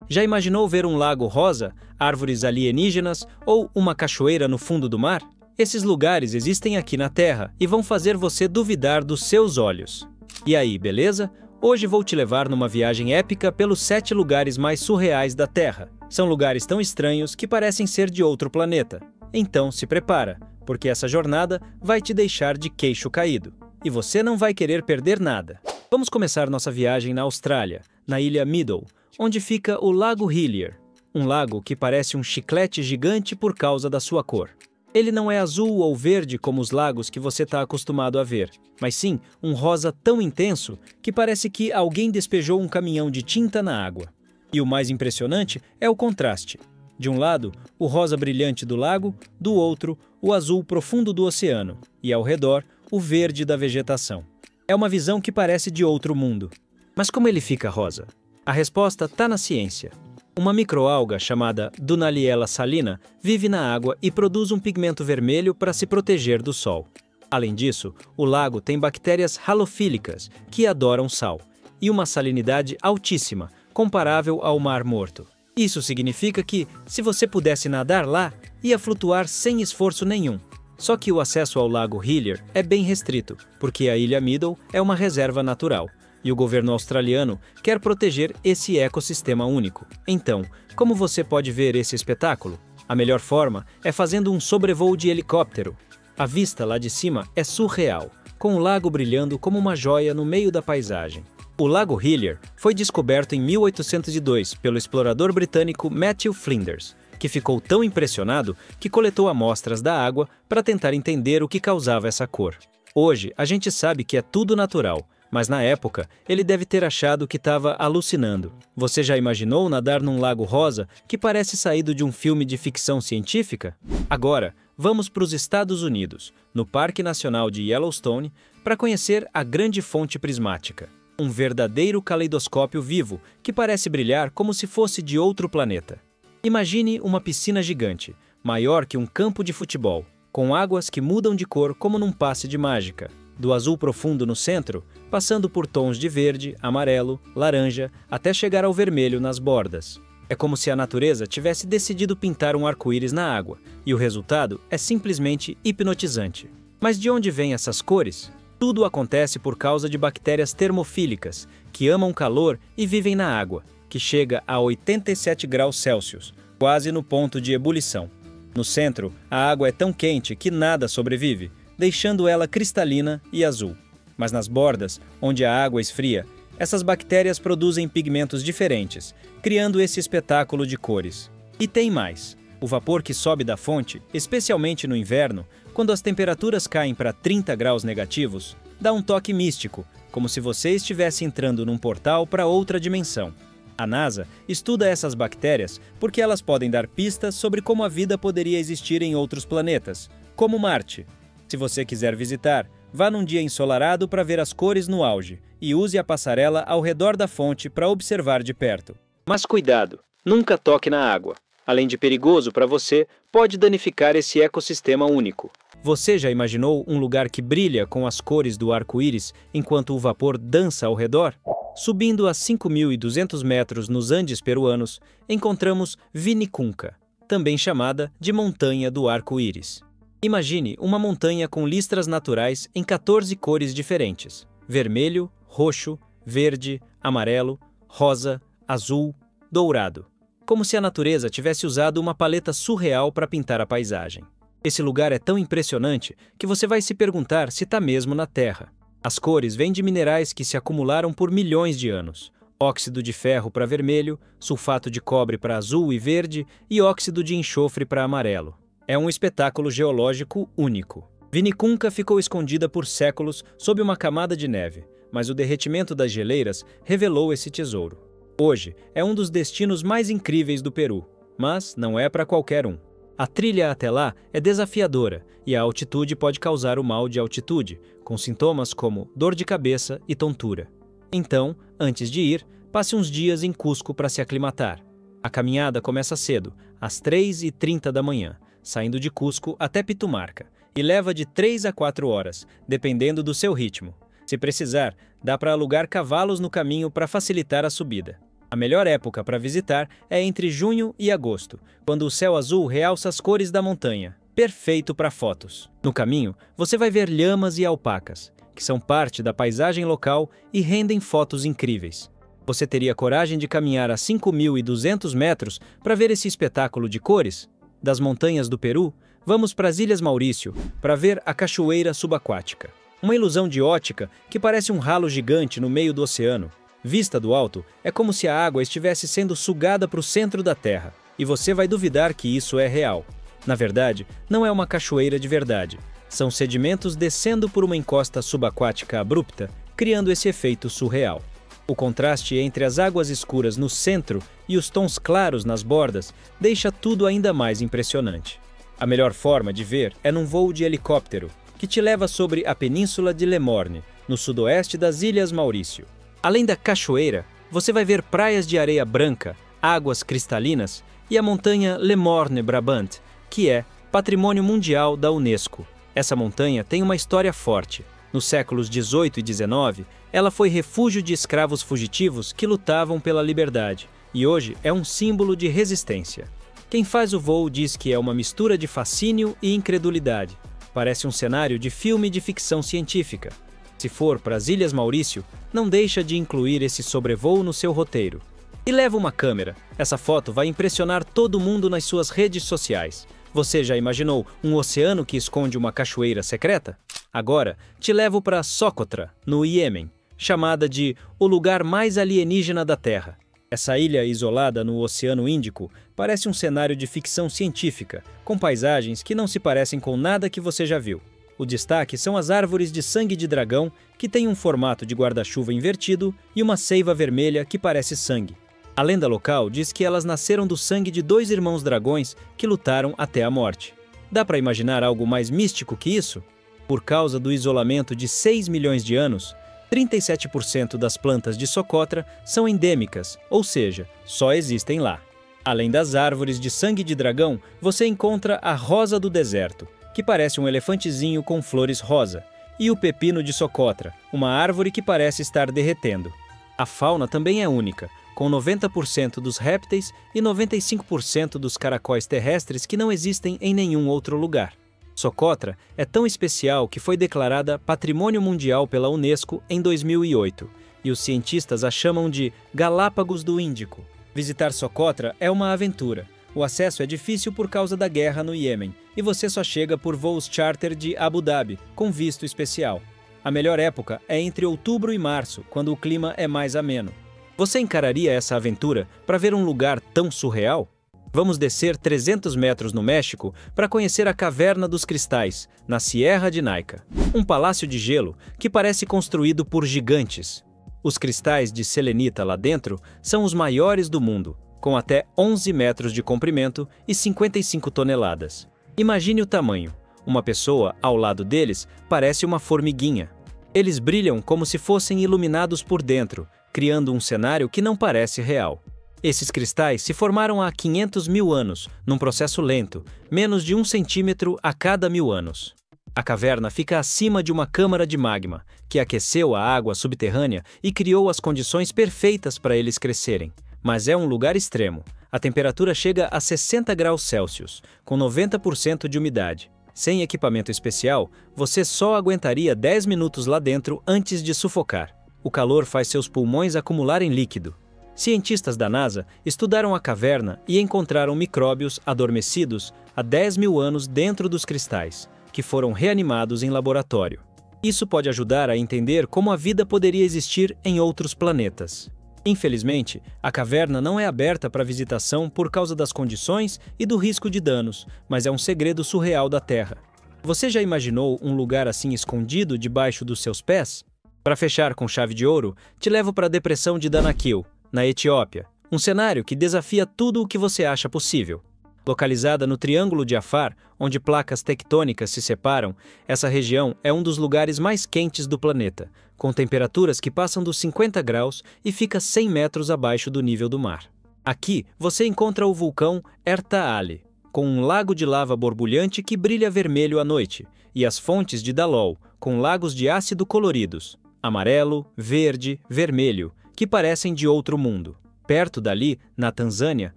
Já imaginou ver um lago rosa, árvores alienígenas ou uma cachoeira no fundo do mar? Esses lugares existem aqui na Terra e vão fazer você duvidar dos seus olhos. E aí, beleza? Hoje vou te levar numa viagem épica pelos 7 lugares mais surreais da Terra. São lugares tão estranhos que parecem ser de outro planeta. Então se prepara, porque essa jornada vai te deixar de queixo caído. E você não vai querer perder nada. Vamos começar nossa viagem na Austrália, na ilha Middle, onde fica o Lago Hillier, um lago que parece um chiclete gigante por causa da sua cor. Ele não é azul ou verde como os lagos que você está acostumado a ver, mas sim um rosa tão intenso que parece que alguém despejou um caminhão de tinta na água. E o mais impressionante é o contraste. De um lado, o rosa brilhante do lago, do outro, o azul profundo do oceano, e ao redor, o verde da vegetação. É uma visão que parece de outro mundo. Mas como ele fica rosa? A resposta está na ciência. Uma microalga chamada Dunaliella salina vive na água e produz um pigmento vermelho para se proteger do sol. Além disso, o lago tem bactérias halofílicas que adoram sal, e uma salinidade altíssima, comparável ao Mar Morto. Isso significa que, se você pudesse nadar lá, ia flutuar sem esforço nenhum. Só que o acesso ao Lago Hillier é bem restrito, porque a Ilha Middle é uma reserva natural, e o governo australiano quer proteger esse ecossistema único. Então, como você pode ver esse espetáculo? A melhor forma é fazendo um sobrevoo de helicóptero. A vista lá de cima é surreal, com o lago brilhando como uma joia no meio da paisagem. O Lago Hillier foi descoberto em 1802 pelo explorador britânico Matthew Flinders, que ficou tão impressionado que coletou amostras da água para tentar entender o que causava essa cor. Hoje, a gente sabe que é tudo natural, mas na época, ele deve ter achado que estava alucinando. Você já imaginou nadar num lago rosa que parece saído de um filme de ficção científica? Agora, vamos para os Estados Unidos, no Parque Nacional de Yellowstone, para conhecer a Grande Fonte Prismática. Um verdadeiro caleidoscópio vivo que parece brilhar como se fosse de outro planeta. Imagine uma piscina gigante, maior que um campo de futebol, com águas que mudam de cor como num passe de mágica. Do azul profundo no centro, passando por tons de verde, amarelo, laranja, até chegar ao vermelho nas bordas. É como se a natureza tivesse decidido pintar um arco-íris na água, e o resultado é simplesmente hipnotizante. Mas de onde vêm essas cores? Tudo acontece por causa de bactérias termofílicas, que amam calor e vivem na água, que chega a 87 graus Celsius, quase no ponto de ebulição. No centro, a água é tão quente que nada sobrevive, deixando ela cristalina e azul. Mas nas bordas, onde a água esfria, essas bactérias produzem pigmentos diferentes, criando esse espetáculo de cores. E tem mais. O vapor que sobe da fonte, especialmente no inverno, quando as temperaturas caem para 30 graus negativos, dá um toque místico, como se você estivesse entrando num portal para outra dimensão. A NASA estuda essas bactérias porque elas podem dar pistas sobre como a vida poderia existir em outros planetas, como Marte. Se você quiser visitar, vá num dia ensolarado para ver as cores no auge e use a passarela ao redor da fonte para observar de perto. Mas cuidado, nunca toque na água. Além de perigoso para você, pode danificar esse ecossistema único. Você já imaginou um lugar que brilha com as cores do arco-íris enquanto o vapor dança ao redor? Subindo a 5.200 metros nos Andes peruanos, encontramos Vinicunca, também chamada de Montanha do Arco-Íris. Imagine uma montanha com listras naturais em 14 cores diferentes: vermelho, roxo, verde, amarelo, rosa, azul, dourado. Como se a natureza tivesse usado uma paleta surreal para pintar a paisagem. Esse lugar é tão impressionante que você vai se perguntar se está mesmo na Terra. As cores vêm de minerais que se acumularam por milhões de anos. Óxido de ferro para vermelho, sulfato de cobre para azul e verde e óxido de enxofre para amarelo. É um espetáculo geológico único. Vinicunca ficou escondida por séculos sob uma camada de neve, mas o derretimento das geleiras revelou esse tesouro. Hoje é um dos destinos mais incríveis do Peru, mas não é para qualquer um. A trilha até lá é desafiadora e a altitude pode causar o mal de altitude, com sintomas como dor de cabeça e tontura. Então, antes de ir, passe uns dias em Cusco para se aclimatar. A caminhada começa cedo, às 3h30 da manhã, saindo de Cusco até Pitumarca, e leva de 3 a 4 horas, dependendo do seu ritmo. Se precisar, dá para alugar cavalos no caminho para facilitar a subida. A melhor época para visitar é entre junho e agosto, quando o céu azul realça as cores da montanha. Perfeito para fotos. No caminho, você vai ver lhamas e alpacas, que são parte da paisagem local e rendem fotos incríveis. Você teria coragem de caminhar a 5.200 metros para ver esse espetáculo de cores? Das montanhas do Peru, vamos para as Ilhas Maurício para ver a cachoeira subaquática. Uma ilusão de ótica que parece um ralo gigante no meio do oceano. Vista do alto, é como se a água estivesse sendo sugada para o centro da Terra, e você vai duvidar que isso é real. Na verdade, não é uma cachoeira de verdade. São sedimentos descendo por uma encosta subaquática abrupta, criando esse efeito surreal. O contraste entre as águas escuras no centro e os tons claros nas bordas deixa tudo ainda mais impressionante. A melhor forma de ver é num voo de helicóptero, que te leva sobre a península de Le Morne, no sudoeste das Ilhas Maurício. Além da cachoeira, você vai ver praias de areia branca, águas cristalinas e a montanha Le Morne Brabant, que é Patrimônio Mundial da Unesco. Essa montanha tem uma história forte. Nos séculos XVIII e XIX, ela foi refúgio de escravos fugitivos que lutavam pela liberdade, e hoje é um símbolo de resistência. Quem faz o voo diz que é uma mistura de fascínio e incredulidade. Parece um cenário de filme de ficção científica. Se for para as Ilhas Maurício, não deixa de incluir esse sobrevoo no seu roteiro. E leva uma câmera. Essa foto vai impressionar todo mundo nas suas redes sociais. Você já imaginou um oceano que esconde uma cachoeira secreta? Agora, te levo para Socotra, no Iêmen, chamada de o lugar mais alienígena da Terra. Essa ilha isolada no Oceano Índico parece um cenário de ficção científica, com paisagens que não se parecem com nada que você já viu. O destaque são as árvores de sangue de dragão, que têm um formato de guarda-chuva invertido e uma seiva vermelha que parece sangue. A lenda local diz que elas nasceram do sangue de 2 irmãos dragões que lutaram até a morte. Dá para imaginar algo mais místico que isso? Por causa do isolamento de 6 milhões de anos, 37% das plantas de Socotra são endêmicas, ou seja, só existem lá. Além das árvores de sangue de dragão, você encontra a rosa do deserto, que parece um elefantezinho com flores rosa, e o pepino de Socotra, uma árvore que parece estar derretendo. A fauna também é única, com 90% dos répteis e 95% dos caracóis terrestres que não existem em nenhum outro lugar. Socotra é tão especial que foi declarada Patrimônio Mundial pela Unesco em 2008, e os cientistas a chamam de Galápagos do Índico. Visitar Socotra é uma aventura. O acesso é difícil por causa da guerra no Iêmen, e você só chega por voos charter de Abu Dhabi, com visto especial. A melhor época é entre outubro e março, quando o clima é mais ameno. Você encararia essa aventura para ver um lugar tão surreal? Vamos descer 300 metros no México para conhecer a Caverna dos Cristais, na Sierra de Naica. Um palácio de gelo que parece construído por gigantes. Os cristais de selenita lá dentro são os maiores do mundo, com até 11 metros de comprimento e 55 toneladas. Imagine o tamanho. Uma pessoa ao lado deles parece uma formiguinha. Eles brilham como se fossem iluminados por dentro, criando um cenário que não parece real. Esses cristais se formaram há 500 mil anos, num processo lento, menos de 1 centímetro a cada 1000 anos. A caverna fica acima de uma câmara de magma, que aqueceu a água subterrânea e criou as condições perfeitas para eles crescerem. Mas é um lugar extremo. A temperatura chega a 60 graus Celsius, com 90% de umidade. Sem equipamento especial, você só aguentaria 10 minutos lá dentro antes de sufocar. O calor faz seus pulmões acumularem líquido. Cientistas da NASA estudaram a caverna e encontraram micróbios adormecidos há 10 mil anos dentro dos cristais, que foram reanimados em laboratório. Isso pode ajudar a entender como a vida poderia existir em outros planetas. Infelizmente, a caverna não é aberta para visitação por causa das condições e do risco de danos, mas é um segredo surreal da Terra. Você já imaginou um lugar assim escondido debaixo dos seus pés? Para fechar com chave de ouro, te levo para a depressão de Danakil, na Etiópia, um cenário que desafia tudo o que você acha possível. Localizada no Triângulo de Afar, onde placas tectônicas se separam, essa região é um dos lugares mais quentes do planeta, com temperaturas que passam dos 50 graus e fica 100 metros abaixo do nível do mar. Aqui, você encontra o vulcão Erta-Ale, com um lago de lava borbulhante que brilha vermelho à noite, e as fontes de Dalol, com lagos de ácido coloridos, amarelo, verde, vermelho, que parecem de outro mundo. Perto dali, na Tanzânia,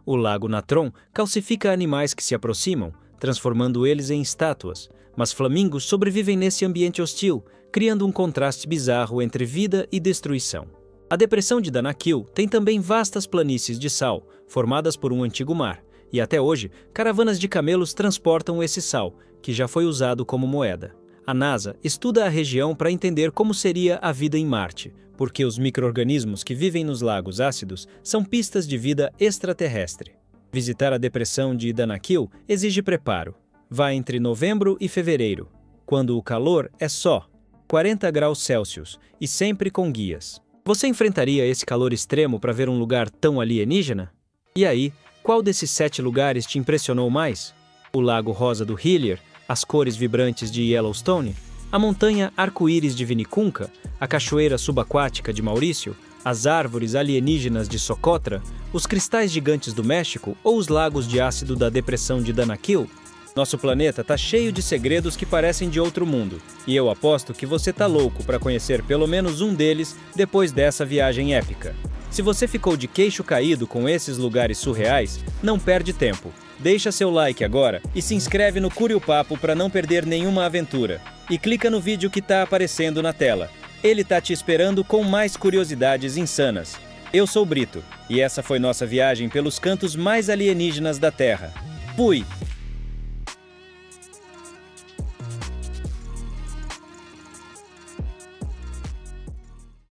o lago Natron calcifica animais que se aproximam, transformando eles em estátuas, mas flamingos sobrevivem nesse ambiente hostil, criando um contraste bizarro entre vida e destruição. A depressão de Danakil tem também vastas planícies de sal, formadas por um antigo mar, e até hoje, caravanas de camelos transportam esse sal, que já foi usado como moeda. A NASA estuda a região para entender como seria a vida em Marte, porque os micro-organismos que vivem nos lagos ácidos são pistas de vida extraterrestre. Visitar a depressão de Danakil exige preparo. Vá entre novembro e fevereiro, quando o calor é só 40 graus Celsius e sempre com guias. Você enfrentaria esse calor extremo para ver um lugar tão alienígena? E aí, qual desses 7 lugares te impressionou mais? O Lago Rosa do Hillier, as cores vibrantes de Yellowstone, a montanha arco-íris de Vinicunca, a cachoeira subaquática de Maurício, as árvores alienígenas de Socotra, os cristais gigantes do México ou os lagos de ácido da depressão de Danakil? Nosso planeta tá cheio de segredos que parecem de outro mundo, e eu aposto que você tá louco para conhecer pelo menos um deles depois dessa viagem épica. Se você ficou de queixo caído com esses lugares surreais, não perde tempo. Deixa seu like agora e se inscreve no Curió Papo para não perder nenhuma aventura. E clica no vídeo que tá aparecendo na tela. Ele tá te esperando com mais curiosidades insanas. Eu sou Brito, e essa foi nossa viagem pelos cantos mais alienígenas da Terra. Fui!